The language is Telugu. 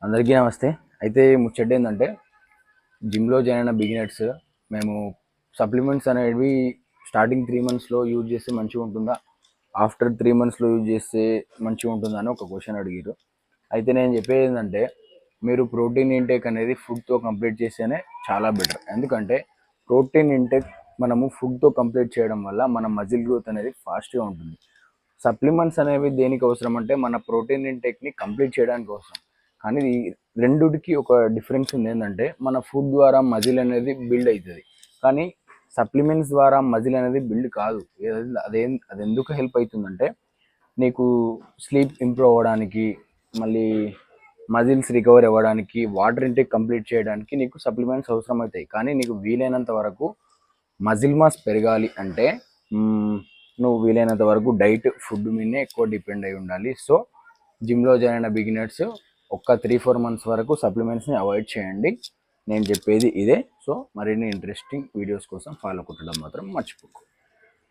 అందరికీ నమస్తే. అయితే ముచ్చట ఏంటంటే జిమ్‌లో జాయిన్ అయిన బిగినర్స్ మేము సప్లిమెంట్స్ అనేవి స్టార్టింగ్ 3 మంత్స్‌లో యూజ్ చేస్తే మంచిగా ఉంటుందా? ఆఫ్టర్ 3 మంత్స్‌లో యూజ్ చేస్తే మంచిగా ఉంటుందా? అని ఒక క్వశ్చన్ అడిగిర్రు. అయితే నేను చెప్పేది ఏంటంటే మీరు ప్రోటీన్ ఇంటేక్ అనేది ఫుడ్‌తో కంప్లీట్ చేస్తేనే చాలా బెటర్. ఎందుకంటే ప్రోటీన్ ఇంటేక్ మనము ఫుడ్‌తో కంప్లీట్ చేయడం వల్ల మన మజిల్ గ్రోత్ అనేది ఫాస్ట్‌గా ఉంటుంది. సప్లిమెంట్స్ అనేవి దేనికి అవసరం అంటే మన ప్రోటీన్ ఇంటేక్ని కంప్లీట్ చేయడానికి అవసరం. కానీ ఈ రెండుకి ఒక డిఫరెన్స్ ఉంది ఏంటంటే మన ఫుడ్ ద్వారా మజిల్ అనేది బిల్డ్ అవుతుంది, కానీ సప్లిమెంట్స్ ద్వారా మజిల్ అనేది బిల్డ్ కాదు. అది ఎందుకు హెల్ప్ అవుతుందంటే నీకు స్లీప్ ఇంప్రూవ్ అవ్వడానికి, మళ్ళీ మజిల్స్ రికవర్ అవ్వడానికి, వాటర్ ఇంటేక్ కంప్లీట్ చేయడానికి నీకు సప్లిమెంట్స్ అవసరం అవుతాయి. కానీ నీకు వీలైనంత వరకు మజిల్ మాస్ పెరగాలి అంటే నువ్వు వీలైనంత వరకు డైట్ ఫుడ్ మీదనే ఎక్కువ డిపెండ్ అయి ఉండాలి. సో జిమ్లో జాయిన్ అయిన బిగినర్స్ ఒక 3-4 మంత్స్ వరకు సప్లిమెంట్స్ని అవాయిడ్ చేయండి. నేను చెప్పేది ఇదే. సో మరిన్ని ఇంట్రెస్టింగ్ వీడియోస్ కోసం ఫాలో కొట్టడం మాత్రం మర్చిపోకు.